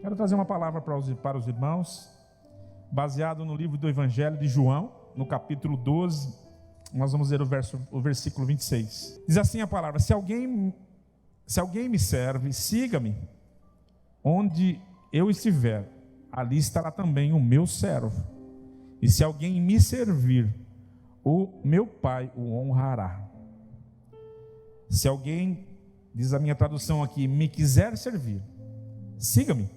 Quero trazer uma palavra para os irmãos, baseado no livro do Evangelho de João, no capítulo 12, nós vamos ler o versículo 26. Diz assim a palavra: se alguém me serve, siga-me. Onde eu estiver, ali estará também o meu servo. E se alguém me servir, o meu Pai o honrará. Se alguém, diz a minha tradução aqui, me quiser servir, siga-me.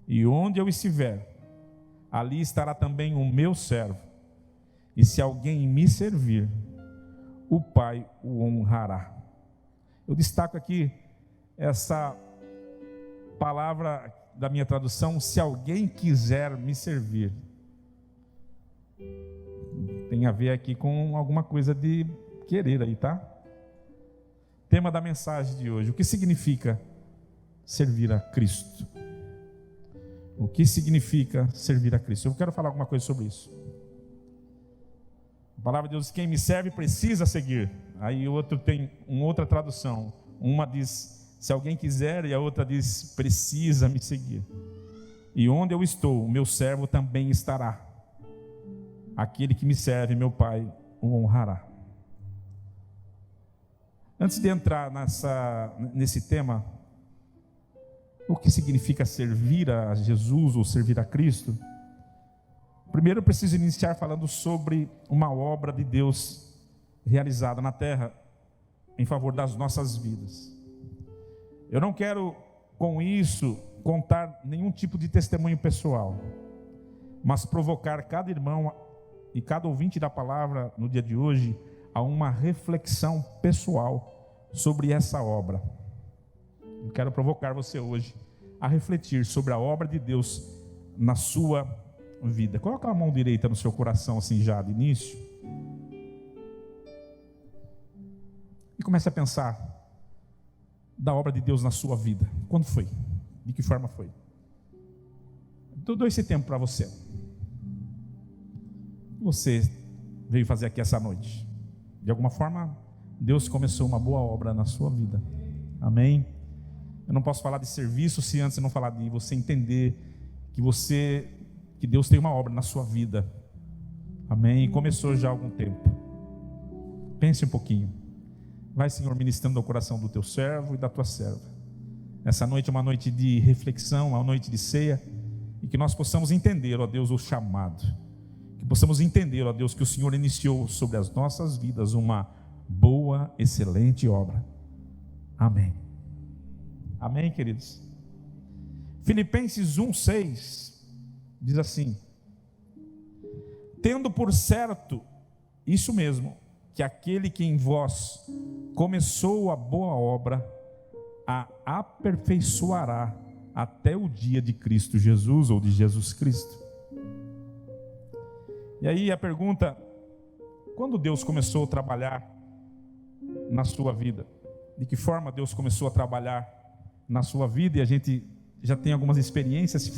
E onde eu estiver, ali estará também o meu servo. E se alguém me servir, o Pai o honrará. Eu destaco aqui essa palavra da minha tradução: se alguém quiser me servir. Tem a ver aqui com alguma coisa de querer aí, tá? Tema da mensagem de hoje: o que significa servir a Cristo? O que significa servir a Cristo? Eu quero falar alguma coisa sobre isso. A palavra de Deus: quem me serve precisa seguir. Aí o outro tem uma outra tradução. Uma diz: se alguém quiser, e a outra diz: precisa me seguir. E onde eu estou, o meu servo também estará. Aquele que me serve, meu Pai o honrará. Antes de entrar nesse tema, o que significa servir a Jesus ou servir a Cristo, primeiro eu preciso iniciar falando sobre uma obra de Deus realizada na terra em favor das nossas vidas. Eu não quero com isso contar nenhum tipo de testemunho pessoal, mas provocar cada irmão e cada ouvinte da palavra no dia de hoje a uma reflexão pessoal sobre essa obra. Eu quero provocar você hoje a refletir sobre a obra de Deus na sua vida. Coloca a mão direita no seu coração assim já de início. E comece a pensar da obra de Deus na sua vida. Quando foi? De que forma foi? Eu dou esse tempo para você. Você veio fazer aqui essa noite. De alguma forma, Deus começou uma boa obra na sua vida. Amém? Eu não posso falar de serviço se antes eu não falar de você entender que Deus tem uma obra na sua vida. Amém? E começou já há algum tempo. Pense um pouquinho. Vai, Senhor, ministrando ao coração do teu servo e da tua serva. Essa noite é uma noite de reflexão, uma noite de ceia, e que nós possamos entender, ó Deus, o chamado. Que possamos entender, ó Deus, que o Senhor iniciou sobre as nossas vidas uma boa, excelente obra. Amém. Amém, queridos? Filipenses 1:6 diz assim: tendo por certo, isso mesmo, que aquele que em vós começou a boa obra, a aperfeiçoará até o dia de Cristo Jesus, ou de Jesus Cristo. E aí a pergunta: quando Deus começou a trabalhar na sua vida? De que forma Deus começou a trabalhar na sua vida? E a gente já tem algumas experiências. Se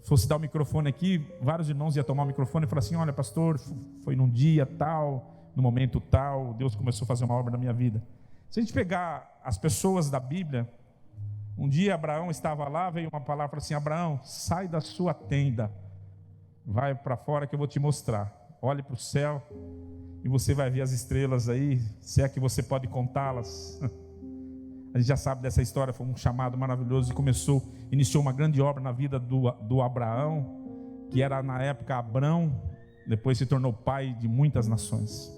fosse dar o microfone aqui, vários irmãos iam tomar o microfone e falar assim: olha, pastor, foi num dia tal, no momento tal, Deus começou a fazer uma obra na minha vida. Se a gente pegar as pessoas da Bíblia, um dia Abraão estava lá, veio uma palavra e falou assim: Abraão, sai da sua tenda, vai para fora que eu vou te mostrar. Olhe para o céu e você vai ver as estrelas aí, se é que você pode contá-las. A gente já sabe dessa história, foi um chamado maravilhoso e iniciou uma grande obra na vida do Abraão, que era na época Abrão, depois se tornou pai de muitas nações.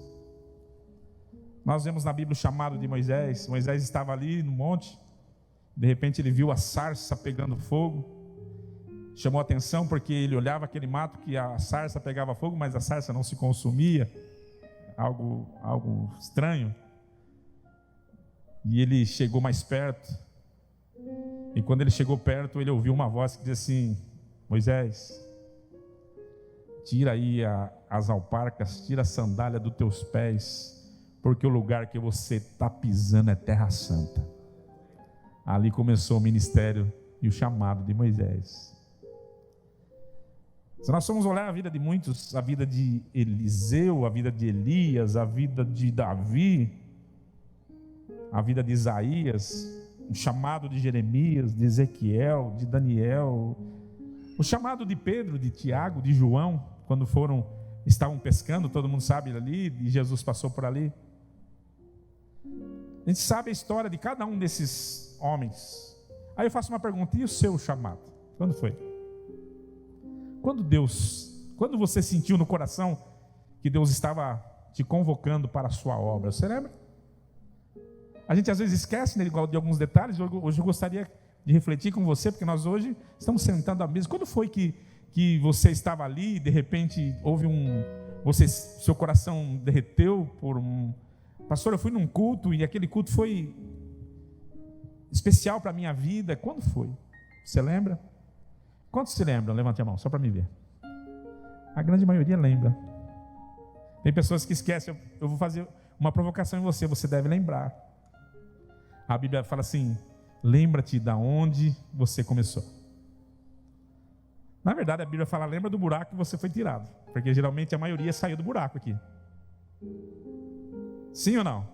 Nós vemos na Bíblia o chamado de Moisés. Moisés estava ali no monte, de repente ele viu a sarça pegando fogo, chamou a atenção porque ele olhava aquele mato que a sarça pegava fogo, mas a sarça não se consumia, algo estranho. E ele chegou mais perto, e quando ele chegou perto, ele ouviu uma voz que dizia assim: Moisés, tira aí as alparcas, tira a sandália dos teus pés, porque o lugar que você está pisando é terra santa. Ali começou o ministério e o chamado de Moisés. Se nós formos olhar a vida de muitos, a vida de Eliseu, a vida de Elias, a vida de Davi, a vida de Isaías, o chamado de Jeremias, de Ezequiel, de Daniel, o chamado de Pedro, de Tiago, de João, quando estavam pescando, todo mundo sabe ali, e Jesus passou por ali. A gente sabe a história de cada um desses homens. Aí eu faço uma pergunta: e o seu chamado? Quando foi? Quando você sentiu no coração que Deus estava te convocando para a sua obra? Você lembra? A gente às vezes esquece, né, de alguns detalhes. Hoje eu gostaria de refletir com você, porque nós hoje estamos sentando à mesa. Quando foi que você estava ali e de repente houve seu coração derreteu por pastor, eu fui num culto e aquele culto foi especial para a minha vida? Quando foi? Você lembra? Quantos se lembram? Levante a mão, só para me ver. A grande maioria lembra. Tem pessoas que esquecem. Eu vou fazer uma provocação em você, você deve lembrar. A Bíblia fala assim: lembra-te de onde você começou. Na verdade, a Bíblia fala: lembra do buraco que você foi tirado, porque geralmente a maioria saiu do buraco aqui. Sim ou não?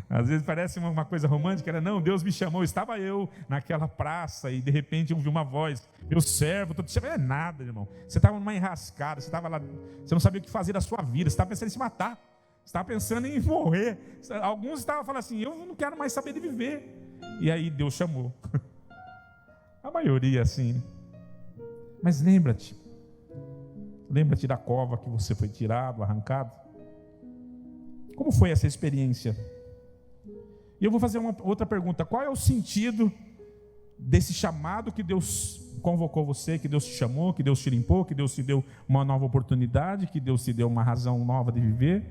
Às vezes parece uma coisa romântica, né? Não, Deus me chamou, estava eu naquela praça e de repente eu ouvi uma voz: meu servo, estou te chamando. É nada, irmão. Você estava numa enrascada, você estava lá, você não sabia o que fazer da sua vida, você estava pensando em se matar, você estava pensando em morrer. Alguns estavam falando assim: eu não quero mais saber de viver. E aí Deus chamou. A maioria assim. Mas lembra-te da cova que você foi tirado, arrancado. Como foi essa experiência? E eu vou fazer uma outra pergunta: qual é o sentido desse chamado que Deus convocou você, que Deus te chamou, que Deus te limpou, que Deus te deu uma nova oportunidade, que Deus te deu uma razão nova de viver?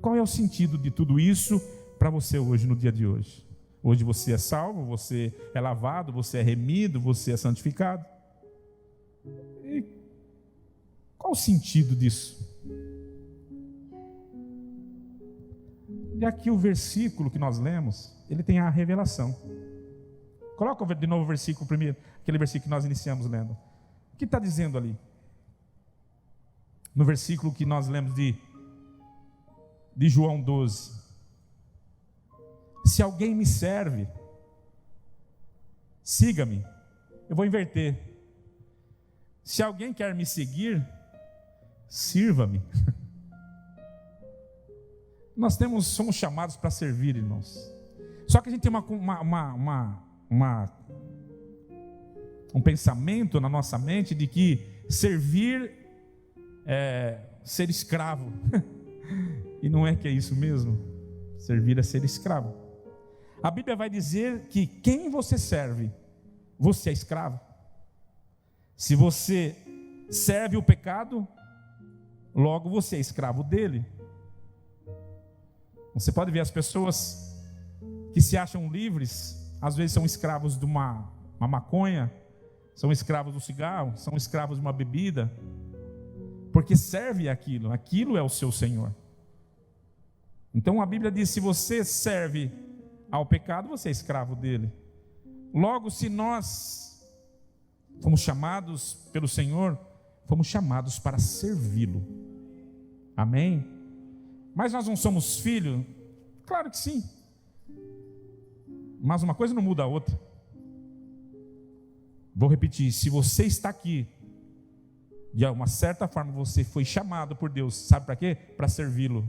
Qual é o sentido de tudo isso para você hoje, no dia de hoje? Hoje você é salvo, você é lavado, você é remido, você é santificado. E qual o sentido disso? E aqui o versículo que nós lemos, ele tem a revelação. Coloca de novo o versículo primeiro, aquele versículo que nós iniciamos lendo. O que está dizendo ali? No versículo que nós lemos de João 12. Se alguém me serve, siga-me. Eu vou inverter. Se alguém quer me seguir, sirva-me. Nós somos chamados para servir, irmãos. Só que a gente tem um pensamento na nossa mente de que servir é ser escravo. E não é que é isso mesmo. Servir é ser escravo. A Bíblia vai dizer que quem você serve, você é escravo. Se você serve o pecado, logo você é escravo dele. Você pode ver as pessoas que se acham livres, às vezes são escravos de uma maconha, são escravos do cigarro, são escravos de uma bebida, porque serve aquilo é o seu Senhor. Então a Bíblia diz: se você serve ao pecado, você é escravo dele. Logo, se nós fomos chamados pelo Senhor, fomos chamados para servi-lo. Amém? Mas nós não somos filhos? Claro que sim. Mas uma coisa não muda a outra. Vou repetir: se você está aqui, de uma certa forma você foi chamado por Deus, sabe para quê? Para servi-lo.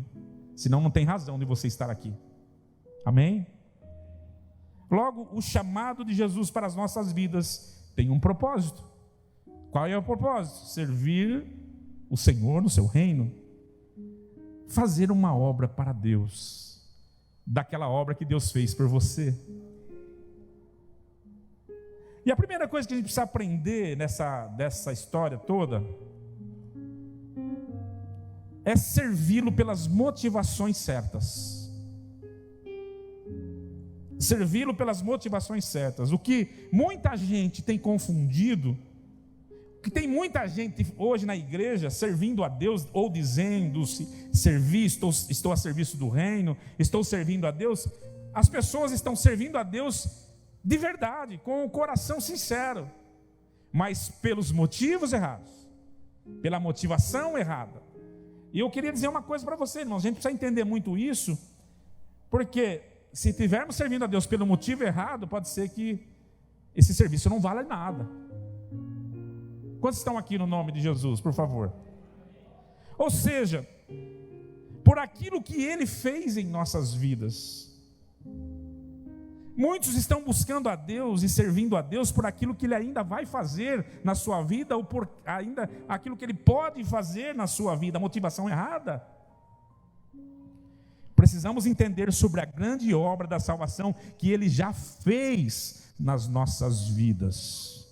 Senão não tem razão de você estar aqui. Amém? Logo, o chamado de Jesus para as nossas vidas tem um propósito. Qual é o propósito? Servir o Senhor no seu reino. Fazer uma obra para Deus, daquela obra que Deus fez por você. E a primeira coisa que a gente precisa aprender dessa história toda é servi-lo pelas motivações certas. Servi-lo pelas motivações certas. O que muita gente tem confundido, que tem muita gente hoje na igreja servindo a Deus, ou dizendo servir, estou a serviço do reino, estou servindo a Deus. As pessoas estão servindo a Deus de verdade, com o coração sincero, mas pelos motivos errados, pela motivação errada. E eu queria dizer uma coisa para você, irmãos: a gente precisa entender muito isso, porque se estivermos servindo a Deus pelo motivo errado, pode ser que esse serviço não vale nada. Quantos estão aqui no nome de Jesus, por favor? Ou seja, por aquilo que Ele fez em nossas vidas. Muitos estão buscando a Deus e servindo a Deus por aquilo que Ele ainda vai fazer na sua vida, ou por ainda aquilo que Ele pode fazer na sua vida, a motivação errada. Precisamos entender sobre a grande obra da salvação que Ele já fez nas nossas vidas.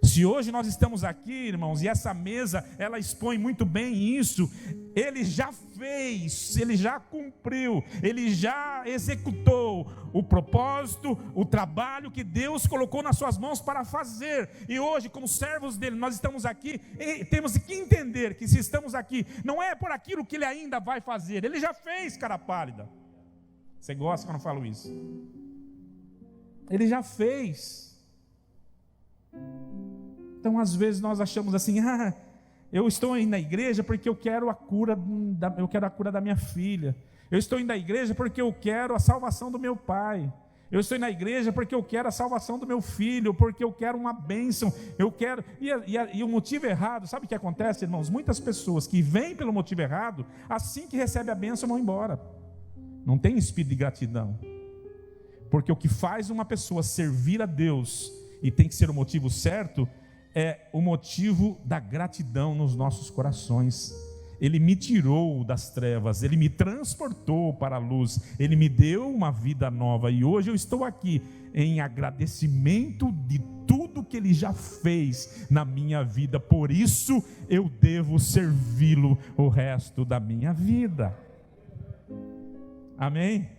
Se hoje nós estamos aqui, irmãos, e essa mesa, ela expõe muito bem isso, Ele já fez, Ele já cumpriu, Ele já executou o propósito, o trabalho que Deus colocou nas suas mãos para fazer. E hoje, como servos dEle, nós estamos aqui e temos que entender que se estamos aqui, não é por aquilo que Ele ainda vai fazer, Ele já fez, cara pálida. Você gosta quando eu falo isso? Ele já fez. Então, às vezes nós achamos assim: eu estou indo na igreja porque eu quero a cura da minha filha. Eu estou indo na igreja porque eu quero a salvação do meu pai. Eu estou indo na igreja porque eu quero a salvação do meu filho, porque eu quero uma bênção. Eu quero. E o motivo errado, sabe o que acontece, irmãos? Muitas pessoas que vêm pelo motivo errado, assim que recebem a bênção, vão embora. Não tem espírito de gratidão. Porque o que faz uma pessoa servir a Deus, e tem que ser o motivo certo, é o motivo da gratidão nos nossos corações. Ele me tirou das trevas, Ele me transportou para a luz, Ele me deu uma vida nova, e hoje eu estou aqui em agradecimento de tudo que Ele já fez na minha vida. Por isso eu devo servi-lo o resto da minha vida. Amém?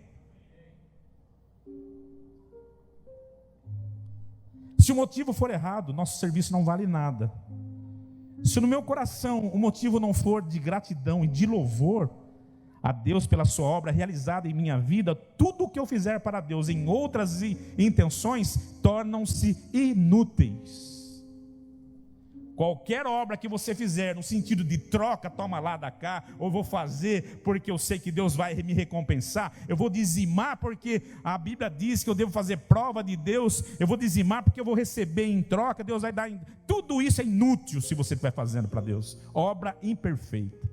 Se o motivo for errado, nosso serviço não vale nada. Se no meu coração o motivo não for de gratidão e de louvor a Deus pela sua obra realizada em minha vida, tudo o que eu fizer para Deus em outras intenções tornam-se inúteis. Qualquer obra que você fizer no sentido de troca, toma lá da cá, ou vou fazer porque eu sei que Deus vai me recompensar, eu vou dizimar porque a Bíblia diz que eu devo fazer prova de Deus, eu vou dizimar porque eu vou receber em troca, Deus vai dar, tudo isso é inútil se você estiver fazendo para Deus. Obra imperfeita.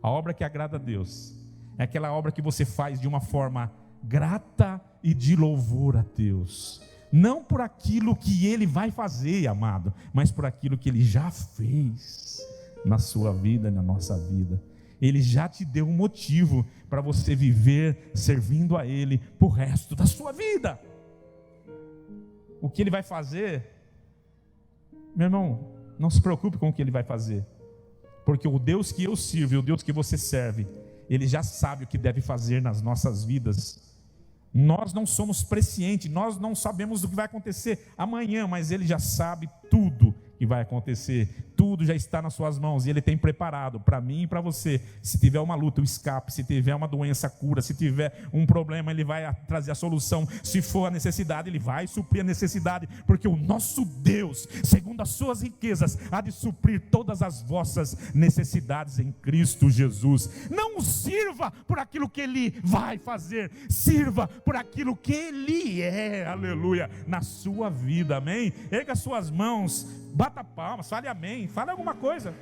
A obra que agrada a Deus é aquela obra que você faz de uma forma grata e de louvor a Deus. Não por aquilo que Ele vai fazer, amado, mas por aquilo que Ele já fez na sua vida, na nossa vida. Ele já te deu um motivo para você viver servindo a Ele por resto da sua vida. O que Ele vai fazer, meu irmão, não se preocupe com o que Ele vai fazer, porque o Deus que eu sirvo e o Deus que você serve, Ele já sabe o que deve fazer nas nossas vidas. Nós não somos prescientes, nós não sabemos o que vai acontecer amanhã, mas Ele já sabe tudo que vai acontecer, tudo já está nas suas mãos, e Ele tem preparado para mim e para você. Se tiver uma luta, o escape; se tiver uma doença, a cura; se tiver um problema, Ele vai trazer a solução; se for a necessidade, Ele vai suprir a necessidade, porque o nosso Deus, segundo as suas riquezas, há de suprir todas as vossas necessidades em Cristo Jesus. Não sirva por aquilo que Ele vai fazer, sirva por aquilo que Ele é, aleluia, na sua vida, amém? Erga suas mãos, bata palmas, fale amém, fale alguma coisa.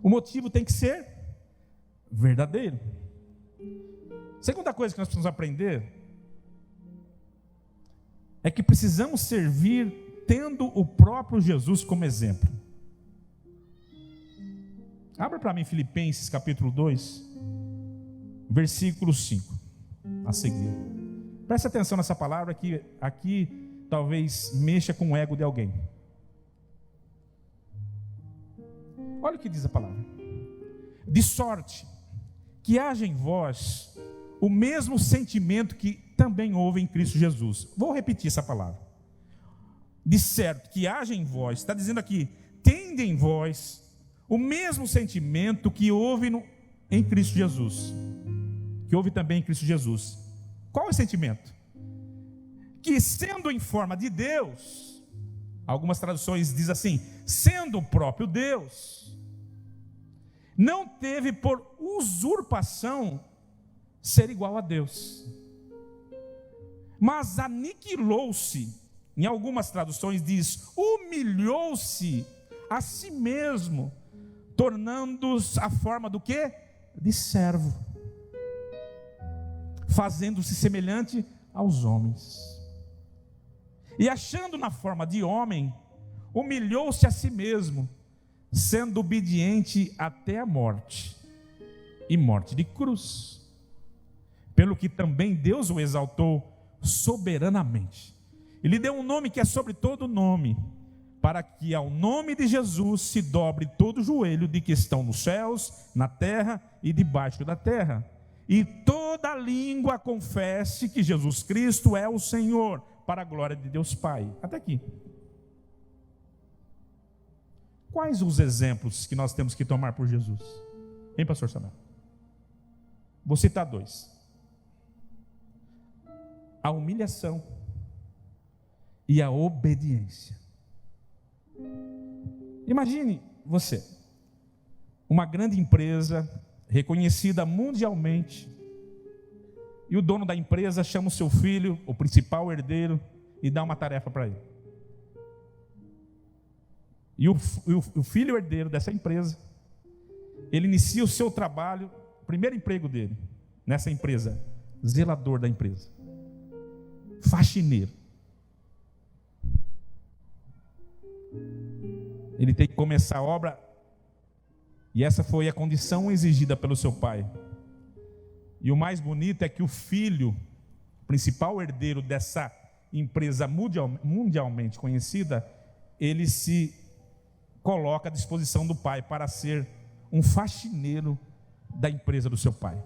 O motivo tem que ser verdadeiro. Segunda coisa que nós precisamos aprender é que precisamos servir tendo o próprio Jesus como exemplo. Abra para mim Filipenses capítulo 2, versículo 5, a seguir. Preste atenção nessa palavra que aqui talvez mexa com o ego de alguém. Olha o que diz a palavra: de sorte que haja em vós o mesmo sentimento que também houve em Cristo Jesus. Vou repetir essa palavra. De certo que haja em vós, está dizendo aqui, tende em vós o mesmo sentimento que houve em Cristo Jesus, que houve também em Cristo Jesus. Qual é o sentimento? Que sendo em forma de Deus, Algumas traduções dizem assim: sendo o próprio Deus, não teve por usurpação ser igual a Deus, mas aniquilou-se. Em algumas traduções diz: humilhou-se a si mesmo, tornando-se a forma do quê? De servo, fazendo-se semelhante aos homens. E achando na forma de homem, humilhou-se a si mesmo, sendo obediente até a morte, e morte de cruz. Pelo que também Deus o exaltou soberanamente, e lhe deu um nome que é sobre todo nome, para que ao nome de Jesus se dobre todo o joelho de que estão nos céus, na terra e debaixo da terra, e toda língua confesse que Jesus Cristo é o Senhor, para a glória de Deus Pai. Até aqui. Quais os exemplos que nós temos que tomar por Jesus? Hein, pastor Samuel? Vou citar 2. A humilhação e a obediência. Imagine você, uma grande empresa reconhecida mundialmente, e o dono da empresa chama o seu filho, o principal herdeiro, e dá uma tarefa para ele. E o filho herdeiro dessa empresa, ele inicia o seu trabalho, o primeiro emprego dele nessa empresa: zelador da empresa, faxineiro. Ele tem que começar a obra, e essa foi a condição exigida pelo seu pai. E o mais bonito é que o filho, principal herdeiro dessa empresa mundialmente conhecida, ele se coloca à disposição do pai para ser um faxineiro da empresa do seu pai.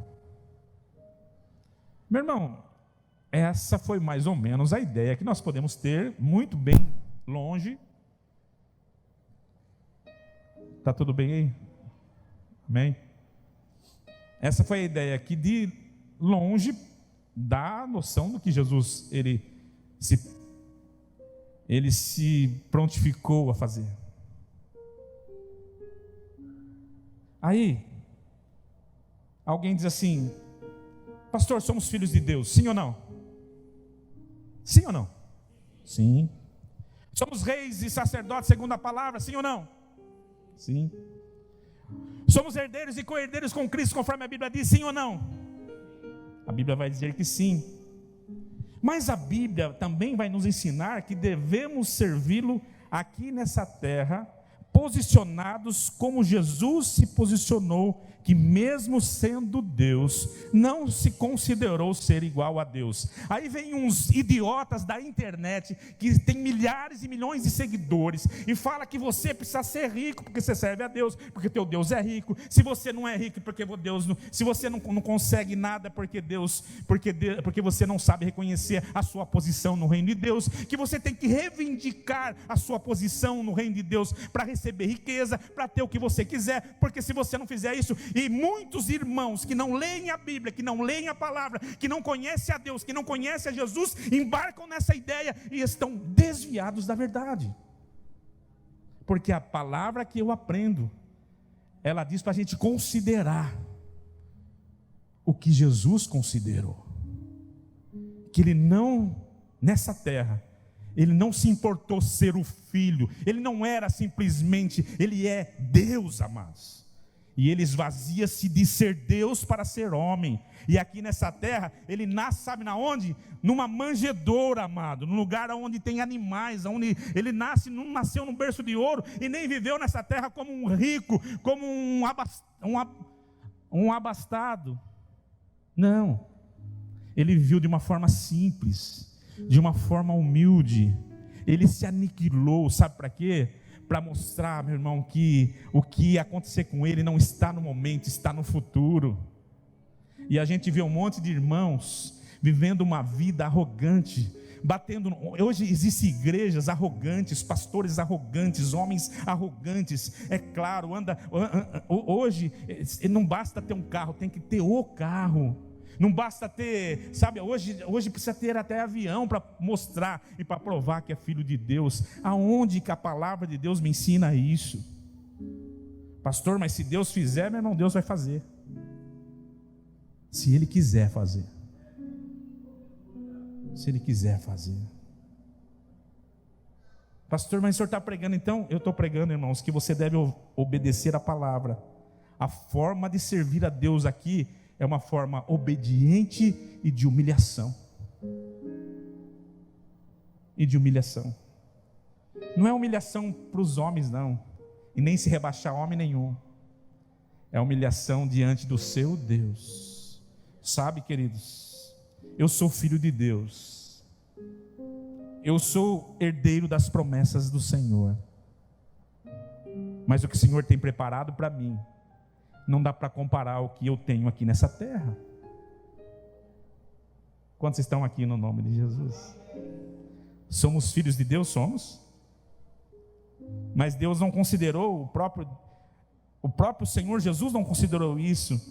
Meu irmão, essa foi mais ou menos a ideia que nós podemos ter, muito bem longe. Está tudo bem aí? Amém? Essa foi a ideia aqui, de longe da noção do que Jesus ele se prontificou a fazer. Aí, alguém diz assim: pastor, somos filhos de Deus, sim ou não? Sim ou não? Sim. Somos reis e sacerdotes segundo a palavra, sim ou não? Sim. Somos herdeiros e co-herdeiros com Cristo, conforme a Bíblia diz, sim ou não? A Bíblia vai dizer que sim. Mas a Bíblia também vai nos ensinar que devemos servi-lo aqui nessa terra, posicionados como Jesus se posicionou, que mesmo sendo Deus, não se considerou ser igual a Deus. Aí vem uns idiotas da internet, que tem milhares e milhões de seguidores, e fala que você precisa ser rico, porque você serve a Deus, porque teu Deus é rico. Se você não é rico, porque Deus não, se você não consegue nada, porque você não sabe reconhecer a sua posição no reino de Deus, que você tem que reivindicar a sua posição no reino de Deus, para receber riqueza, para ter o que você quiser, porque se você não fizer isso, e muitos irmãos que não leem a Bíblia, que não leem a palavra, que não conhecem a Deus, que não conhecem a Jesus, embarcam nessa ideia e estão desviados da verdade. Porque a palavra que eu aprendo, ela diz para a gente considerar o que Jesus considerou, que ele não, nessa terra, ele não se importou ser o filho, ele não era simplesmente, ele é Deus, amados. E ele esvazia-se de ser Deus para ser homem. E aqui nessa terra, ele nasce, sabe na onde? Numa manjedoura, amado. Num lugar onde tem animais, onde ele nasce, não nasceu num berço de ouro, e nem viveu nessa terra como um rico, como um abastado. Não. Ele viveu de uma forma simples, de uma forma humilde. Ele se aniquilou, sabe para quê? Para mostrar, meu irmão, que o que ia acontecer com ele não está no momento, está no futuro. E a gente vê um monte de irmãos vivendo uma vida arrogante, batendo. Hoje existem igrejas arrogantes, pastores arrogantes, homens arrogantes. É claro, hoje não basta ter um carro, tem que ter o carro. Não basta ter, sabe, hoje precisa ter até avião para mostrar e para provar que é filho de Deus. Aonde que a palavra de Deus me ensina isso? Pastor, mas se Deus fizer, meu irmão, Deus vai fazer. Se Ele quiser fazer. Se Ele quiser fazer. Pastor, mas o senhor está pregando, então? Eu estou pregando, irmãos, que você deve obedecer a palavra. A forma de servir a Deus aqui é uma forma obediente e de humilhação. E de humilhação. Não é humilhação para os homens, não. E nem se rebaixar homem nenhum. É humilhação diante do seu Deus. Sabe, queridos, eu sou filho de Deus. Eu sou herdeiro das promessas do Senhor. Mas o que o Senhor tem preparado para mim, não dá para comparar o que eu tenho aqui nessa terra. Quantos estão aqui no nome de Jesus? Somos filhos de Deus? Somos. Mas Deus não considerou, o próprio Senhor Jesus não considerou isso.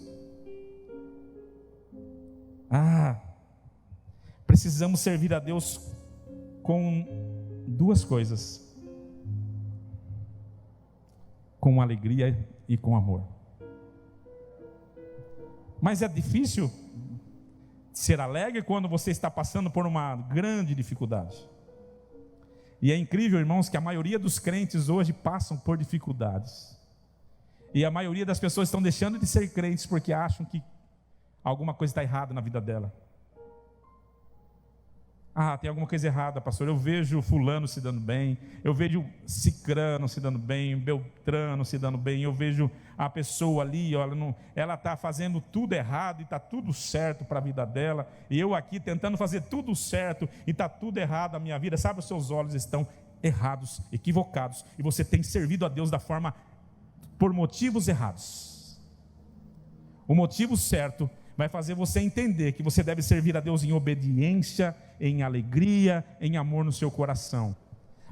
Precisamos servir a Deus com duas coisas: com alegria e com amor. Mas é difícil ser alegre quando você está passando por uma grande dificuldade. E é incrível, irmãos, que a maioria dos crentes hoje passam por dificuldades. E a maioria das pessoas estão deixando de ser crentes porque acham que alguma coisa está errada na vida dela. Tem alguma coisa errada, pastor. Eu vejo fulano se dando bem, eu vejo cicrano se dando bem, beltrano se dando bem, eu vejo a pessoa ali, ela está fazendo tudo errado e está tudo certo para a vida dela, e eu aqui tentando fazer tudo certo e está tudo errado na minha vida. Sabe, os seus olhos estão errados, equivocados, e você tem servido a Deus por motivos errados. O motivo certo vai fazer você entender que você deve servir a Deus em obediência, em alegria, em amor no seu coração.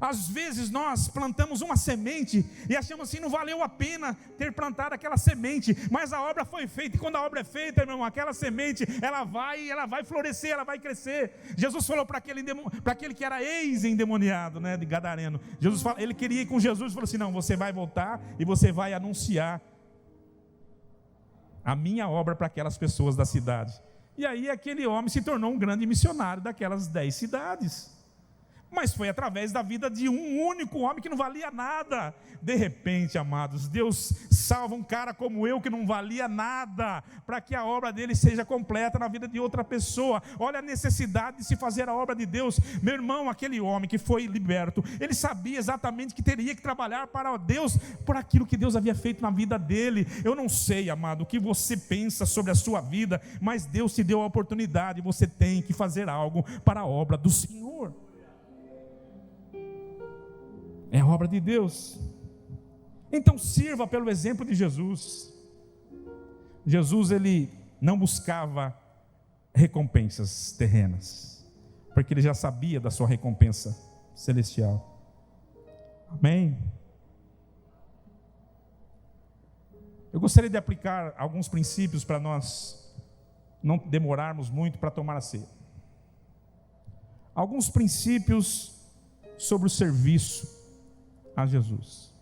Às vezes nós plantamos uma semente e achamos assim, não valeu a pena ter plantado aquela semente, mas a obra foi feita, e quando a obra é feita, meu irmão, aquela semente, ela vai florescer, ela vai crescer. Jesus falou para aquele que era ex-endemoniado, de Gadareno, ele queria ir com Jesus e falou assim, não, você vai voltar e você vai anunciar a minha obra para aquelas pessoas da cidade. E aí aquele homem se tornou um grande missionário daquelas 10 cidades. Mas foi através da vida de um único homem que não valia nada. De repente, amados, Deus salva um cara como eu que não valia nada, para que a obra dele seja completa na vida de outra pessoa. Olha a necessidade de se fazer a obra de Deus. Meu irmão, aquele homem que foi liberto, ele sabia exatamente que teria que trabalhar para Deus, por aquilo que Deus havia feito na vida dele. Eu não sei, amado, o que você pensa sobre a sua vida, mas Deus te deu a oportunidade, você tem que fazer algo para a obra do Senhor. É a obra de Deus. Então sirva pelo exemplo de Jesus. Jesus, ele não buscava recompensas terrenas, porque ele já sabia da sua recompensa celestial. Amém? Eu gostaria de aplicar alguns princípios para nós não demorarmos muito para tomar a ceia. Alguns princípios sobre o serviço a Jesus.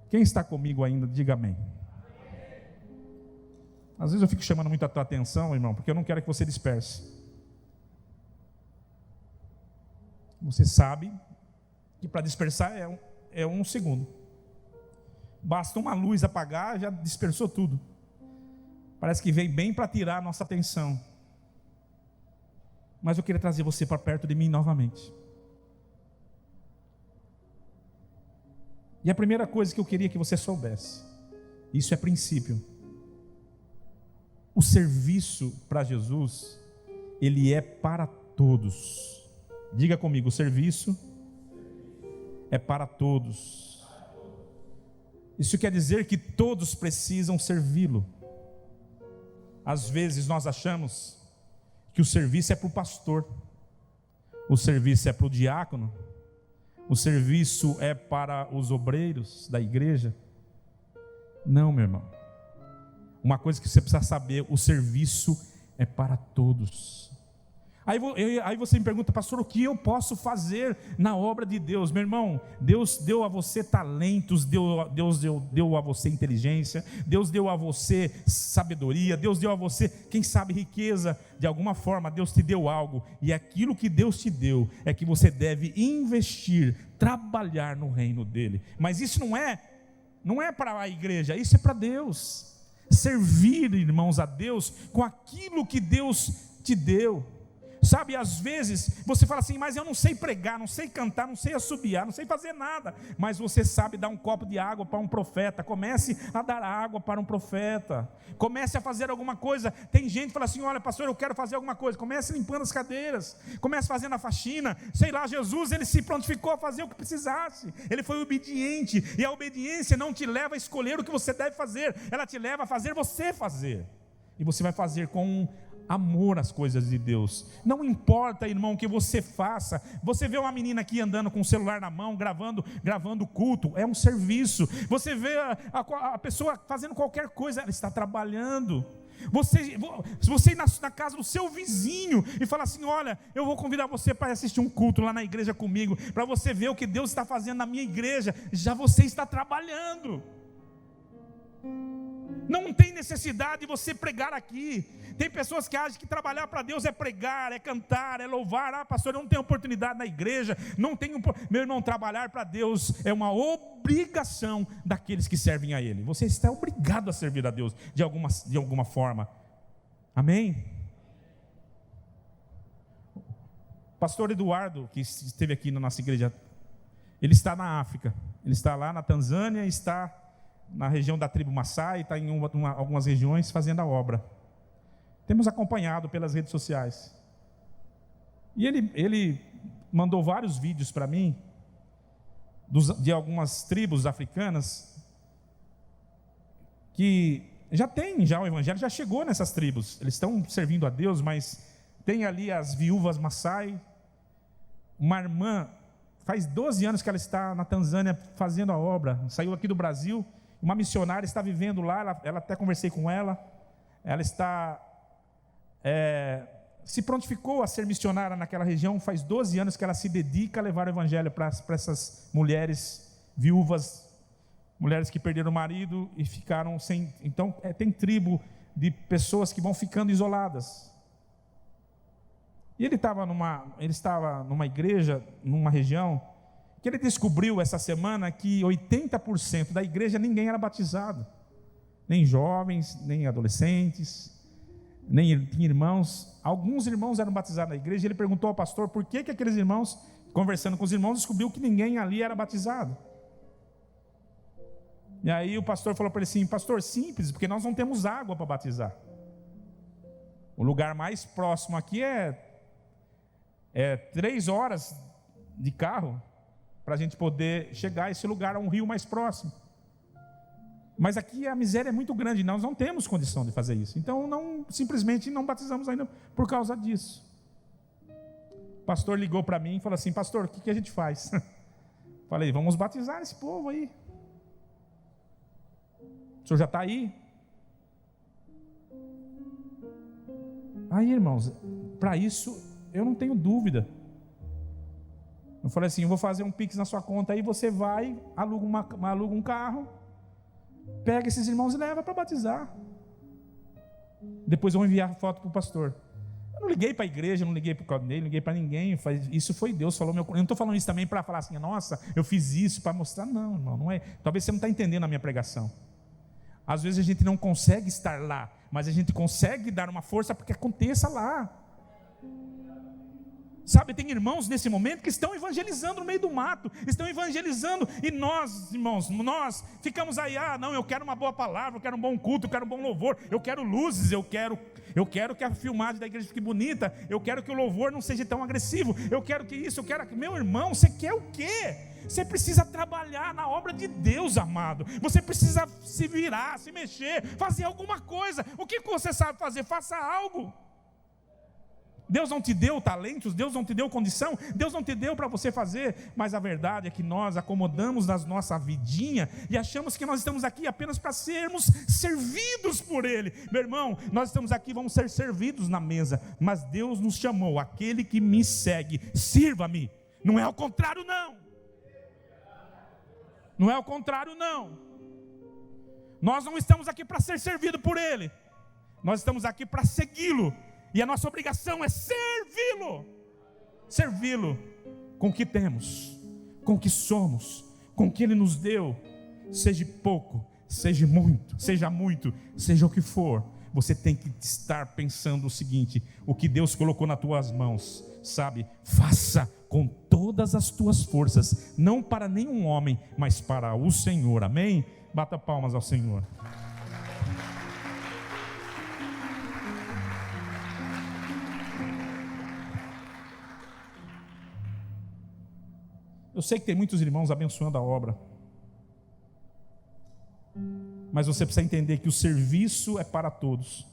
Quem está comigo ainda, diga amém. Às vezes eu fico chamando muito a tua atenção, irmão, porque eu não quero que você disperse. Você sabe que para dispersar é um segundo. Basta uma luz apagar, já dispersou tudo. Parece que veio bem para tirar a nossa atenção. Mas eu queria trazer você para perto de mim novamente. E a primeira coisa que eu queria que você soubesse, isso é princípio. O serviço para Jesus, ele é para todos. Diga comigo, o serviço é para todos. Isso quer dizer que todos precisam servi-lo. Às vezes nós achamos que o serviço é para o pastor, o serviço é para o diácono, o serviço é para os obreiros da igreja. Não, meu irmão. Uma coisa que você precisa saber, o serviço é para todos. Aí você me pergunta, pastor, o que eu posso fazer na obra de Deus? Meu irmão, Deus deu a você talentos, Deus deu a você inteligência, Deus deu a você sabedoria, Deus deu a você, quem sabe, riqueza. De alguma forma Deus te deu algo, e aquilo que Deus te deu é que você deve investir, trabalhar no reino dele. Mas isso não é para a igreja, isso é para Deus. Servir, irmãos, a Deus com aquilo que Deus te deu. Sabe, às vezes você fala assim, mas eu não sei pregar, não sei cantar, não sei assobiar, não sei fazer nada. Mas você sabe dar um copo de água para um profeta. Comece a dar água para um profeta. Comece a fazer alguma coisa. Tem gente que fala assim, olha pastor, eu quero fazer alguma coisa. Comece limpando as cadeiras, comece fazendo a faxina. Sei lá, Jesus, ele se prontificou a fazer o que precisasse. Ele foi obediente. E a obediência não te leva a escolher o que você deve fazer, ela te leva a fazer você fazer. E você vai fazer com amor às coisas de Deus. Não importa, irmão, o que você faça. Você vê uma menina aqui andando com o celular na mão, gravando culto, é um serviço. Você vê a pessoa fazendo qualquer coisa, ela está trabalhando. Se você ir na casa do seu vizinho e falar assim, olha, eu vou convidar você para assistir um culto lá na igreja comigo, para você ver o que Deus está fazendo na minha igreja, já você está trabalhando. Não tem necessidade de você pregar aqui. Tem pessoas que acham que trabalhar para Deus é pregar, é cantar, é louvar. Ah, pastor, eu não tenho oportunidade na igreja, não tenho. Meu irmão, trabalhar para Deus é uma obrigação daqueles que servem a Ele. Você está obrigado a servir a Deus de alguma forma. Amém? Pastor Eduardo, que esteve aqui na nossa igreja, ele está na África, ele está lá na Tanzânia, está na região da tribo Maasai, está em algumas regiões fazendo a obra. Temos acompanhado pelas redes sociais. E ele mandou vários vídeos para mim, de algumas tribos africanas, que já o evangelho já chegou nessas tribos. Eles estão servindo a Deus, mas tem ali as viúvas Maasai. Uma irmã, faz 12 anos que ela está na Tanzânia fazendo a obra, saiu aqui do Brasil. Uma missionária está vivendo lá, ela até conversei com ela, ela está, se prontificou a ser missionária naquela região, faz 12 anos que ela se dedica a levar o evangelho para essas mulheres viúvas, mulheres que perderam o marido e ficaram sem. Então, tem tribo de pessoas que vão ficando isoladas. E ele estava numa igreja, numa região, que ele descobriu essa semana que 80% da igreja ninguém era batizado, nem jovens, nem adolescentes, nem irmãos. Alguns irmãos eram batizados na igreja. Ele perguntou ao pastor por que aqueles irmãos, conversando com os irmãos, descobriu que ninguém ali era batizado. E aí o pastor falou para ele assim, pastor, simples, porque nós não temos água para batizar. O lugar mais próximo aqui é 3 horas de carro, para a gente poder chegar a esse lugar, a um rio mais próximo. Mas aqui a miséria é muito grande, nós não temos condição de fazer isso. Então simplesmente não batizamos ainda por causa disso. O pastor ligou para mim e falou assim, pastor, o que a gente faz? Falei, vamos batizar esse povo aí. O senhor já está aí? Aí, irmãos, para isso eu não tenho dúvida. Eu falei assim, eu vou fazer um pix na sua conta, aí você vai, aluga um carro, pega esses irmãos e leva para batizar. Depois eu vou enviar foto para o pastor. Eu não liguei para a igreja, não liguei para o Claudinei, não liguei para ninguém. Isso foi Deus, falou meu. Eu não estou falando isso também para falar assim, nossa, eu fiz isso para mostrar. Não, irmão, não é. Talvez você não está entendendo a minha pregação. Às vezes a gente não consegue estar lá, mas a gente consegue dar uma força para que aconteça lá. Sabe, tem irmãos nesse momento que estão evangelizando no meio do mato, estão evangelizando, e nós, irmãos, nós ficamos aí, não, eu quero uma boa palavra, eu quero um bom culto, eu quero um bom louvor, eu quero luzes, eu quero que a filmagem da igreja fique bonita, eu quero que o louvor não seja tão agressivo, eu quero que isso, eu quero que... Meu irmão, você quer o quê? Você precisa trabalhar na obra de Deus, amado. Você precisa se virar, se mexer, fazer alguma coisa. O que você sabe fazer? Faça algo. Deus não te deu talentos, Deus não te deu condição, Deus não te deu para você fazer, mas a verdade é que nós acomodamos nas nossa vidinha e achamos que nós estamos aqui apenas para sermos servidos por Ele. Meu irmão, nós estamos aqui, vamos ser servidos na mesa, mas Deus nos chamou, aquele que me segue, sirva-me. Não é ao contrário não. Não é ao contrário não. Nós não estamos aqui para ser servido por Ele, nós estamos aqui para segui-lo. E a nossa obrigação é servi-lo. Servi-lo com o que temos, com o que somos, com o que Ele nos deu. Seja pouco, seja muito, seja o que for. Você tem que estar pensando o seguinte: o que Deus colocou nas tuas mãos, sabe? Faça com todas as tuas forças, não para nenhum homem, mas para o Senhor. Amém? Bata palmas ao Senhor. Eu sei que tem muitos irmãos abençoando a obra, mas você precisa entender que o serviço é para todos.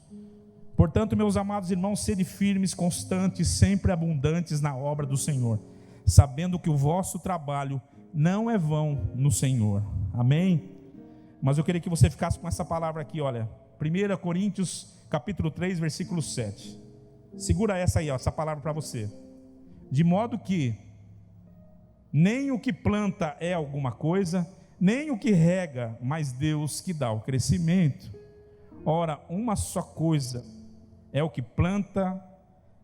Portanto, meus amados irmãos, sede firmes, constantes, sempre abundantes na obra do Senhor, sabendo que o vosso trabalho não é vão no Senhor. Amém? Mas eu queria que você ficasse com essa palavra aqui, olha, 1 Coríntios capítulo 3, versículo 7. Segura essa aí, ó, essa palavra para você. De modo que nem o que planta é alguma coisa, nem o que rega, mas Deus que dá o crescimento. Ora, uma só coisa é o que planta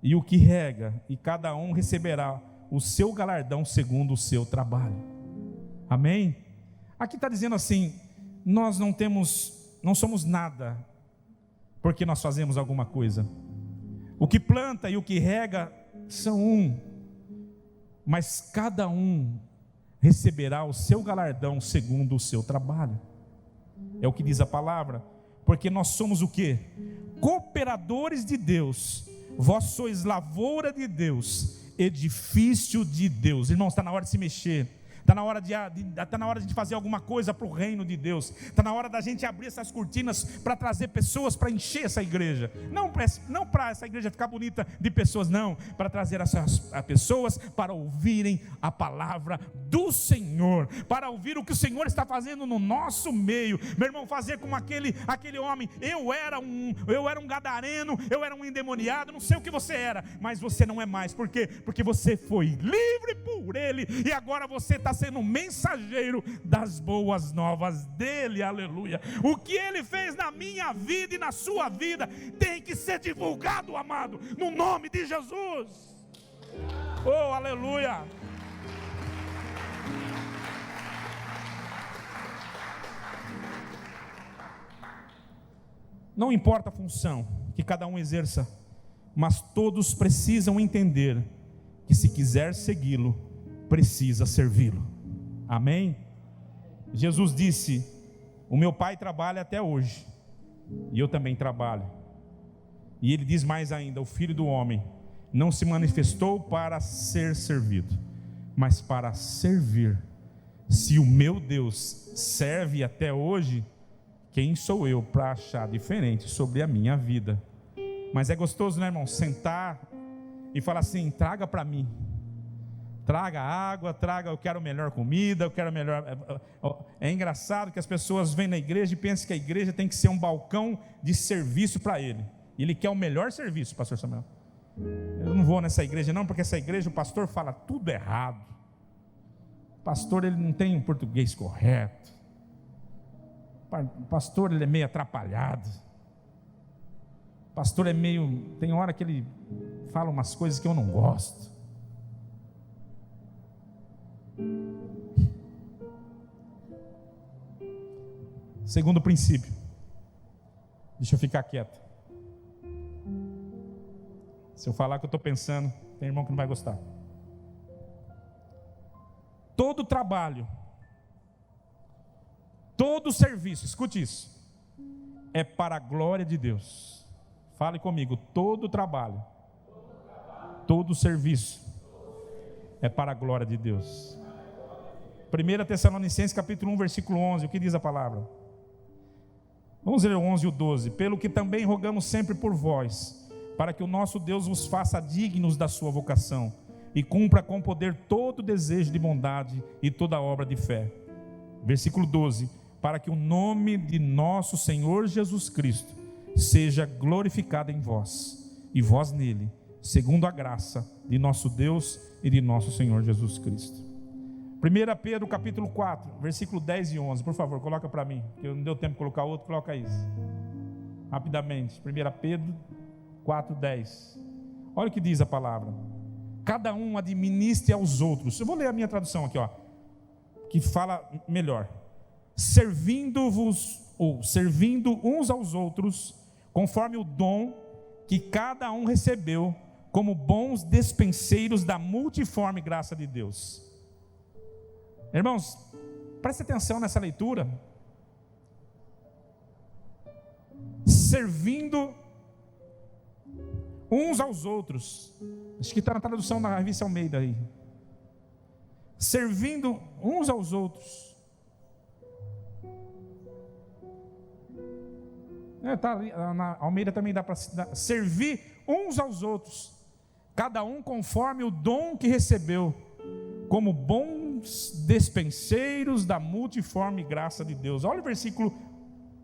e o que rega, e cada um receberá o seu galardão segundo o seu trabalho. Amém? Aqui está dizendo assim: nós não somos nada, porque nós fazemos alguma coisa. O que planta e o que rega são um, mas cada um receberá o seu galardão segundo o seu trabalho. É o que diz a palavra, porque nós somos o quê? Cooperadores de Deus. Vós sois lavoura de Deus, edifício de Deus. Irmãos, está na hora de se mexer. Está na hora de fazer alguma coisa para o reino de Deus. Está na hora da gente abrir essas cortinas para trazer pessoas para encher essa igreja. Não para essa igreja ficar bonita de pessoas, não. Para trazer essas pessoas para ouvirem a palavra do Senhor. Para ouvir o que o Senhor está fazendo no nosso meio. Meu irmão, fazer como aquele homem. Eu era um gadareno, eu era um endemoniado, não sei o que você era. Mas você não é mais. Por quê? Porque você foi livre por Ele. E agora você está sendo um mensageiro das boas novas dele, aleluia. O que ele fez na minha vida e na sua vida tem que ser divulgado, amado, no nome de Jesus. Oh, aleluia. Não importa a função que cada um exerça, mas todos precisam entender que se quiser segui-lo, precisa servi-lo. Amém? Jesus disse: o meu Pai trabalha até hoje, e eu também trabalho. E ele diz mais ainda: o Filho do Homem não se manifestou para ser servido, mas para servir. Se o meu Deus serve até hoje, quem sou eu para achar diferente sobre a minha vida? Mas é gostoso, né, irmão? Sentar e falar assim: traga para mim. Traga água, eu quero melhor comida, eu quero melhor... É engraçado que as pessoas vêm na igreja e pensam que a igreja tem que ser um balcão de serviço para ele. E ele quer o melhor serviço, pastor Samuel. Eu não vou nessa igreja não, porque essa igreja o pastor fala tudo errado. O pastor, ele não tem um português correto. O pastor, ele é meio atrapalhado. O pastor é meio... Tem hora que ele fala umas coisas que eu não gosto. Segundo princípio, deixa eu ficar quieto. Se eu falar o que eu estou pensando, tem irmão que não vai gostar. Todo trabalho, todo serviço, escute isso, é para a glória de Deus. Fale comigo: todo trabalho, todo serviço é para a glória de Deus. 1 Tessalonicenses capítulo 1, versículo 11, o que diz a palavra? Vamos ler o 11 e o 12. Pelo que também rogamos sempre por vós, para que o nosso Deus vos faça dignos da sua vocação e cumpra com poder todo desejo de bondade e toda obra de fé. Versículo 12: para que o nome de nosso Senhor Jesus Cristo seja glorificado em vós, e vós nele, segundo a graça de nosso Deus e de nosso Senhor Jesus Cristo. 1 Pedro capítulo 4, versículo 10 e 11, por favor, coloca para mim, que não deu tempo de colocar outro, coloca isso, rapidamente. 1 Pedro 4, 10, olha o que diz a palavra: cada um administre aos outros. Eu vou ler a minha tradução aqui, ó, que fala melhor: servindo-vos, ou servindo uns aos outros, conforme o dom que cada um recebeu, como bons despenseiros da multiforme graça de Deus. Irmãos, preste atenção nessa leitura. Servindo uns aos outros, acho que está na tradução da Revista Almeida aí. Servindo uns aos outros. Tá ali, na Almeida também dá para servir uns aos outros, cada um conforme o dom que recebeu, como bons despenseiros da multiforme graça de Deus. Olha o versículo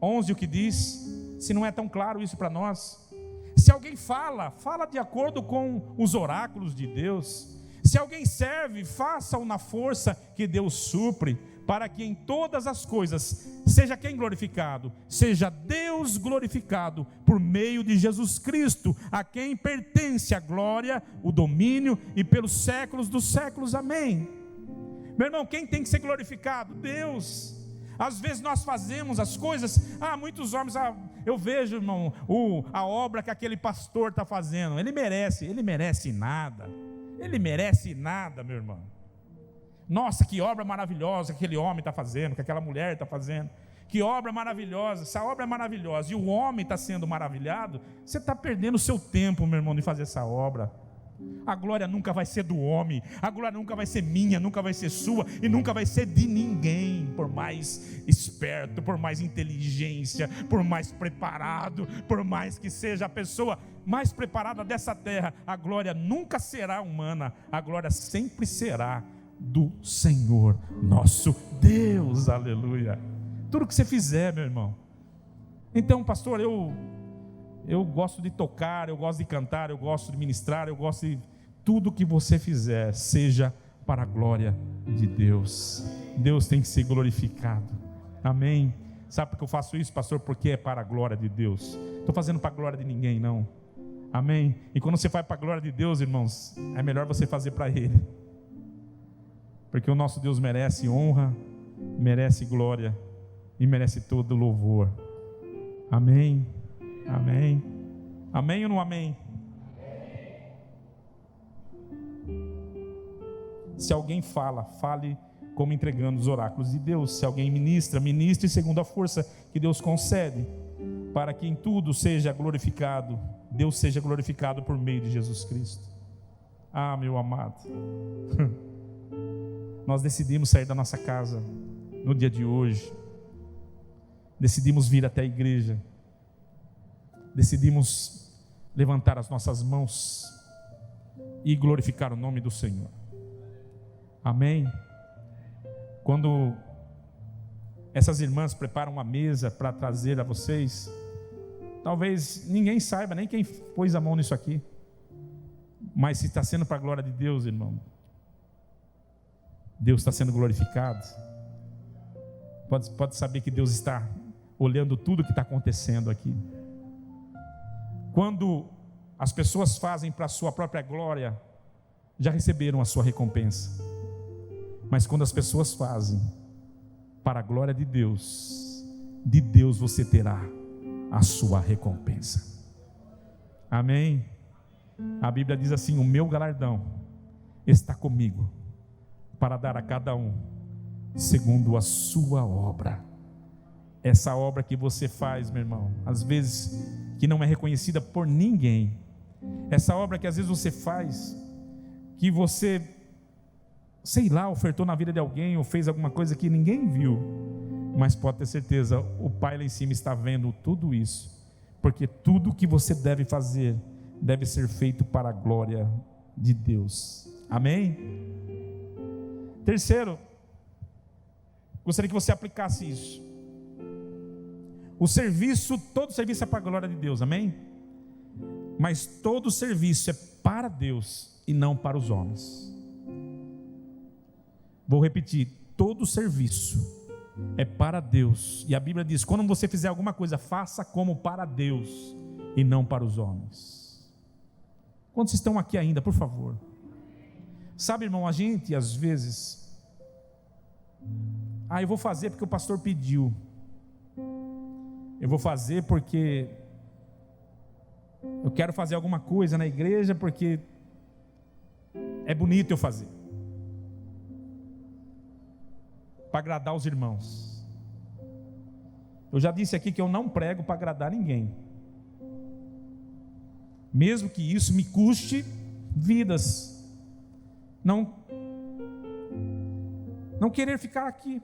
11 o que diz, se não é tão claro isso para nós. Se alguém fala de acordo com os oráculos de Deus. Se alguém serve, faça-o na força que Deus supre, para que em todas as coisas seja quem glorificado? Seja Deus glorificado por meio de Jesus Cristo, a quem pertence a glória, o domínio e pelos séculos dos séculos. Amém. Meu irmão, quem tem que ser glorificado? Deus. Às vezes nós fazemos as coisas, muitos homens, eu vejo, irmão, a obra que aquele pastor está fazendo, ele merece nada, meu irmão. Nossa, que obra maravilhosa que aquele homem está fazendo, que aquela mulher está fazendo, que obra maravilhosa, essa obra é maravilhosa, e o homem está sendo maravilhado, você está perdendo o seu tempo, meu irmão, de fazer essa obra. A glória nunca vai ser do homem, a glória nunca vai ser minha, nunca vai ser sua, e nunca vai ser de ninguém, por mais esperto, por mais inteligência, por mais preparado, por mais que seja a pessoa mais preparada dessa terra, a glória nunca será humana, a glória sempre será do Senhor nosso Deus. Aleluia. Tudo que você fizer, meu irmão. Então, pastor, eu gosto de tocar, eu gosto de cantar, eu gosto de ministrar, eu gosto de tudo que você fizer, seja para a glória de Deus. Deus tem que ser glorificado. Amém. Sabe por que eu faço isso, pastor? Porque é para a glória de Deus. Estou fazendo para a glória de ninguém, não. Amém. E quando você faz para a glória de Deus, irmãos, é melhor você fazer para Ele, porque o nosso Deus merece honra, merece glória e merece todo louvor. Amém. Amém. Amém ou não amém? Se alguém fale como entregando os oráculos de Deus. Se alguém ministre segundo a força que Deus concede, para que em tudo seja glorificado, Deus seja glorificado por meio de Jesus Cristo. Meu amado, nós decidimos sair da nossa casa no dia de hoje, decidimos vir até a igreja, decidimos levantar as nossas mãos e glorificar o nome do Senhor. Amém? Quando essas irmãs preparam uma mesa para trazer a vocês, talvez ninguém saiba nem quem pôs a mão nisso aqui, mas se está sendo para a glória de Deus, irmão, Deus está sendo glorificado. Pode saber que Deus está olhando tudo que está acontecendo aqui. Quando as pessoas fazem para a sua própria glória, já receberam a sua recompensa. Mas quando as pessoas fazem para a glória de Deus você terá a sua recompensa. Amém? A Bíblia diz assim: o meu galardão está comigo, para dar a cada um segundo a sua obra. Essa obra que você faz, meu irmão, às vezes que não é reconhecida por ninguém, essa obra que às vezes você faz, que você, sei lá, ofertou na vida de alguém, ou fez alguma coisa que ninguém viu, mas pode ter certeza, o Pai lá em cima está vendo tudo isso, porque tudo que você deve fazer deve ser feito para a glória de Deus. Amém? Terceiro, gostaria que você aplicasse isso. Todo serviço é para a glória de Deus, amém? Mas todo serviço é para Deus e não para os homens. Vou repetir, todo serviço é para Deus. E a Bíblia diz, quando você fizer alguma coisa, faça como para Deus e não para os homens. Quantos estão aqui ainda, por favor? Sabe, irmão, a gente às vezes, eu vou fazer porque o pastor pediu. Eu vou fazer porque eu quero fazer alguma coisa na igreja, porque é bonito eu fazer, para agradar os irmãos. Eu já disse aqui que eu não prego para agradar ninguém, mesmo que isso me custe vidas. Não querer ficar aqui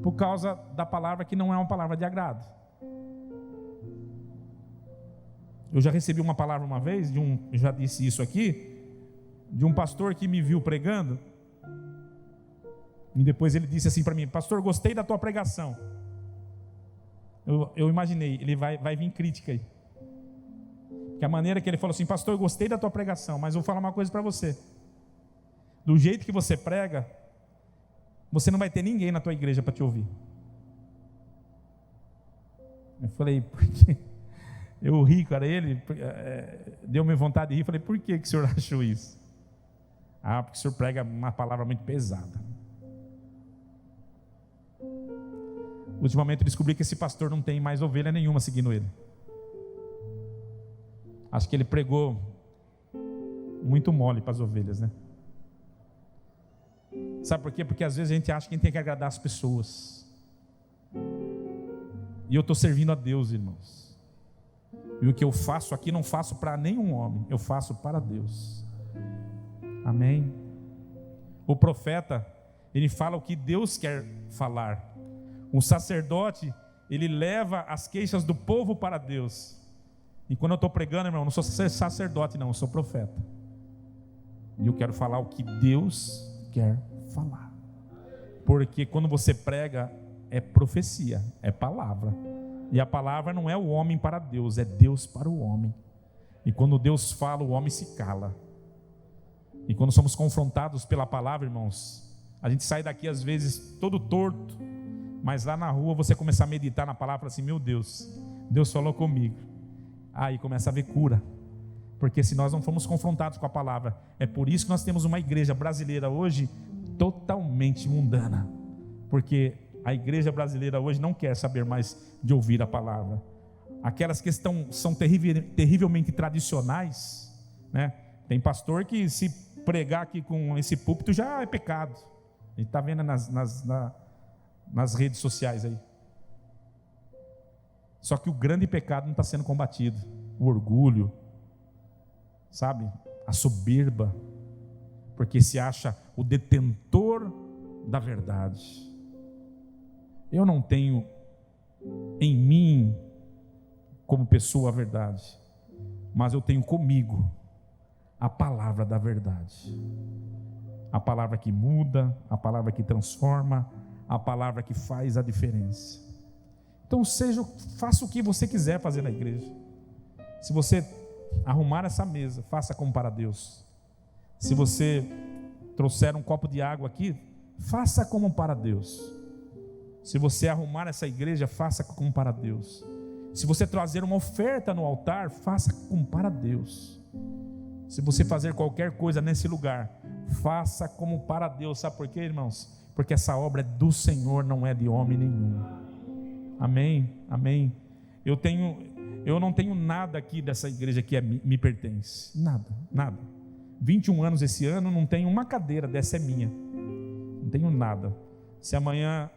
por causa da palavra que não é uma palavra de agrado. Eu já recebi uma palavra uma vez, já disse isso aqui, de um pastor que me viu pregando, e depois ele disse assim para mim: pastor, gostei da tua pregação. Eu imaginei, ele vai vir crítica aí, que a maneira que ele falou assim: pastor, eu gostei da tua pregação, mas eu vou falar uma coisa para você, do jeito que você prega, você não vai ter ninguém na tua igreja para te ouvir. Eu falei, por quê? Eu ri, cara, ele deu-me vontade de rir. Falei, por que o senhor achou isso? Porque o senhor prega uma palavra muito pesada. Ultimamente eu descobri que esse pastor não tem mais ovelha nenhuma seguindo ele. Acho que ele pregou muito mole para as ovelhas, né? Sabe por quê? Porque às vezes a gente acha que a gente tem que agradar as pessoas. E eu estou servindo a Deus, irmãos. E o que eu faço aqui não faço para nenhum homem, eu faço para Deus. Amém? O profeta, ele fala o que Deus quer falar. O sacerdote, ele leva as queixas do povo para Deus. E quando eu estou pregando, irmão, eu não sou sacerdote não, eu sou profeta. E eu quero falar o que Deus quer falar. Porque quando você prega, é profecia, é palavra. E a palavra não é o homem para Deus, é Deus para o homem. E quando Deus fala, o homem se cala. E quando somos confrontados pela palavra, irmãos, a gente sai daqui às vezes todo torto, mas lá na rua você começa a meditar na palavra assim: meu Deus, Deus falou comigo. Aí começa a haver cura. Porque se nós não fomos confrontados com a palavra, é por isso que nós temos uma igreja brasileira hoje totalmente mundana. Porque a igreja brasileira hoje não quer saber mais de ouvir a palavra. Aquelas que são terrivelmente tradicionais, né? Tem pastor que se pregar aqui com esse púlpito já é pecado. A gente está vendo nas redes sociais aí. Só que o grande pecado não está sendo combatido. O orgulho, sabe? A soberba, porque se acha o detentor da verdade. Eu não tenho em mim como pessoa a verdade, mas eu tenho comigo a palavra da verdade, a palavra que muda, a palavra que transforma, a palavra que faz a diferença. Então faça o que você quiser fazer na igreja. Se você arrumar essa mesa, faça como para Deus. Se você trouxer um copo de água aqui, faça como para Deus. Se você arrumar essa igreja, faça como para Deus. Se você trazer uma oferta no altar, faça como para Deus. Se você fazer qualquer coisa nesse lugar, faça como para Deus. Sabe por quê, irmãos? Porque essa obra é do Senhor, não é de homem nenhum. Amém? Amém. Eu não tenho nada aqui dessa igreja que me pertence. Nada. 21 anos esse ano, não tenho uma cadeira dessa é minha. Não tenho nada. Se amanhã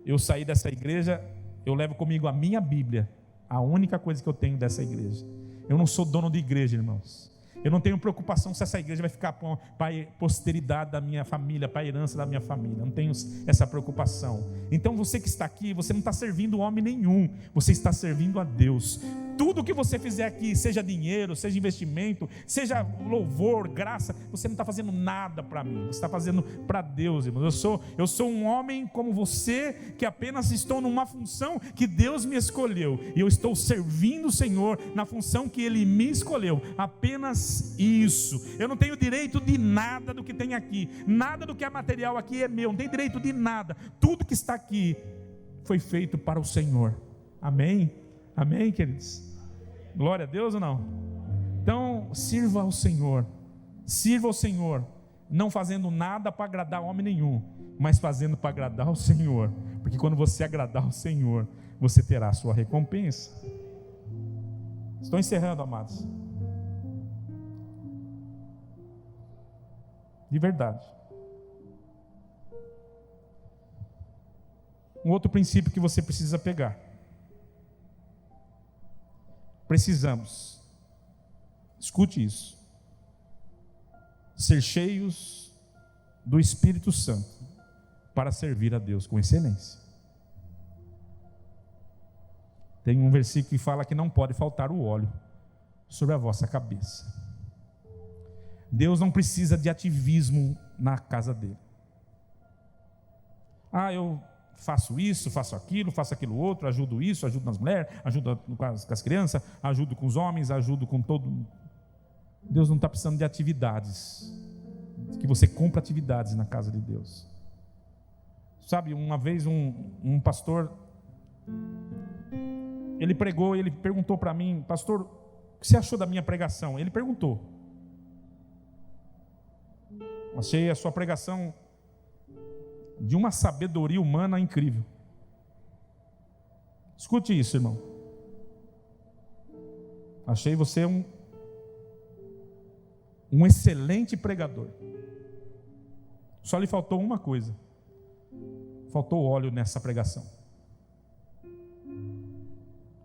eu sair dessa igreja, eu levo comigo a minha Bíblia, a única coisa que eu tenho dessa igreja. Eu não sou dono de igreja, irmãos. Eu não tenho preocupação se essa igreja vai ficar para a posteridade da minha família, para a herança da minha família. Eu não tenho essa preocupação. Então você que está aqui, você não está servindo homem nenhum, você está servindo a Deus. Tudo que você fizer aqui, seja dinheiro, seja investimento, seja louvor, graça, você não está fazendo nada para mim, você está fazendo para Deus, irmãos. Eu sou um homem como você, que apenas estou numa função que Deus me escolheu, e eu estou servindo o Senhor na função que Ele me escolheu, apenas isso. Eu não tenho direito de nada do que tem aqui, nada do que é material aqui é meu, não tenho direito de nada. Tudo que está aqui foi feito para o Senhor. Amém? Amém, queridos? Glória a Deus ou não? Então, sirva ao Senhor, não fazendo nada para agradar homem nenhum, mas fazendo para agradar ao Senhor, porque quando você agradar ao Senhor, você terá a sua recompensa. Estou encerrando, amados, de verdade. Um outro princípio que você precisa pegar: precisamos, escute isso, ser cheios do Espírito Santo para servir a Deus com excelência. Tem um versículo que fala que não pode faltar o óleo sobre a vossa cabeça. Deus não precisa de ativismo na casa dele. Eu faço isso, faço aquilo outro, ajudo isso, ajudo nas mulheres, ajudo com as crianças, ajudo com os homens, ajudo com todo mundo. Deus não está precisando de atividades, que você compra atividades na casa de Deus. Sabe, uma vez um pastor, ele pregou, ele perguntou para mim: pastor, o que você achou da minha pregação? Ele perguntou. Achei a sua pregação de uma sabedoria humana incrível. Escute isso, irmão. Achei você um excelente pregador. Só lhe faltou uma coisa: faltou óleo nessa pregação.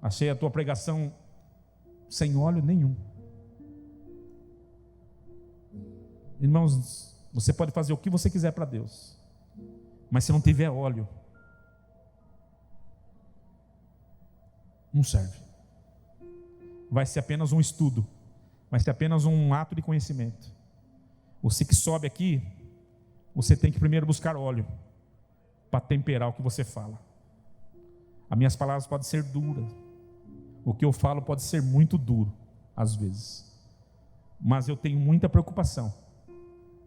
Achei a tua pregação sem óleo nenhum. Irmãos, você pode fazer o que você quiser para Deus, mas se não tiver óleo, não serve. Vai ser apenas um estudo, vai ser apenas um ato de conhecimento. Você que sobe aqui, você tem que primeiro buscar óleo para temperar o que você fala. As minhas palavras podem ser duras, o que eu falo pode ser muito duro às vezes, mas eu tenho muita preocupação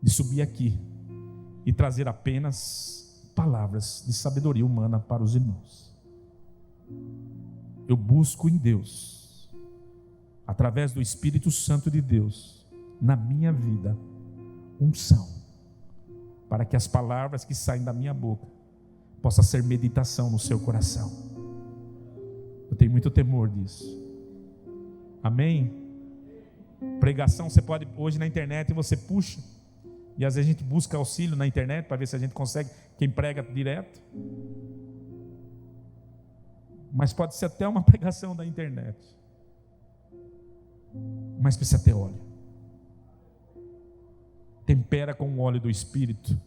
de subir aqui e trazer apenas palavras de sabedoria humana para os irmãos. Eu busco em Deus, através do Espírito Santo de Deus, na minha vida, unção, para que as palavras que saem da minha boca possam ser meditação no seu coração. Eu tenho muito temor disso. Amém? Pregação você pode, hoje na internet você puxa, e às vezes a gente busca auxílio na internet para ver se a gente consegue, quem prega direto. Mas pode ser até uma pregação da internet, mas precisa ter óleo. Tempera com o óleo do Espírito,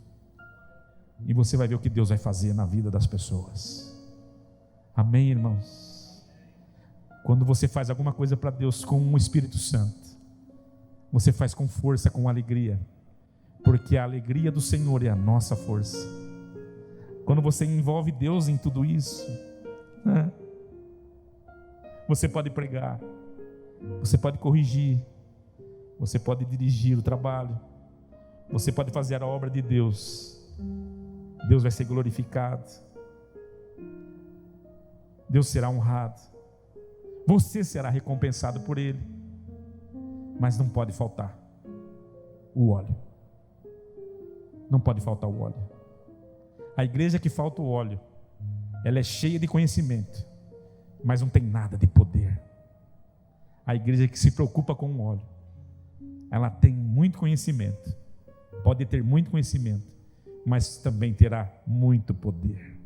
e você vai ver o que Deus vai fazer na vida das pessoas. Amém, irmãos? Quando você faz alguma coisa para Deus com o Espírito Santo, você faz com força, com alegria, porque a alegria do Senhor é a nossa força. Quando você envolve Deus em tudo isso, você pode pregar, você pode corrigir, você pode dirigir o trabalho, você pode fazer a obra de Deus. Deus vai ser glorificado, Deus será honrado, você será recompensado por Ele. Mas não pode faltar o óleo. Não pode faltar o óleo. A igreja que falta o óleo, ela é cheia de conhecimento, mas não tem nada de poder. A igreja que se preocupa com o óleo, ela tem muito conhecimento, pode ter muito conhecimento, mas também terá muito poder.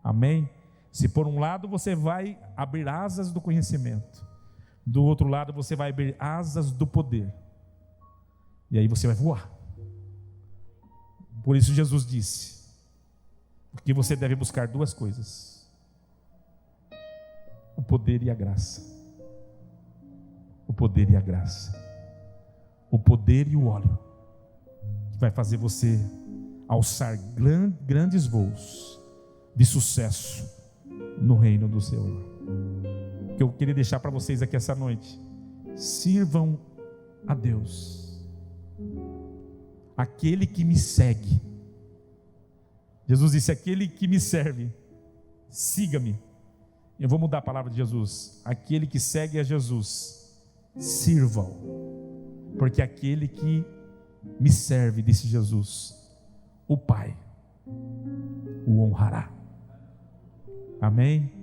Amém? Se por um lado você vai abrir asas do conhecimento, do outro lado você vai abrir asas do poder, e aí você vai voar. Por isso Jesus disse que você deve buscar duas coisas: o poder e a graça. o poder e a graça, o poder e o óleo, que vai fazer você alçar grandes voos de sucesso no reino do Senhor. O que eu queria deixar para vocês aqui essa noite: sirvam a Deus. Aquele que me segue, Jesus disse: aquele que me serve, siga-me. Eu vou mudar a palavra de Jesus: aquele que segue a Jesus, sirva-o, porque aquele que me serve, disse Jesus, o Pai o honrará. Amém?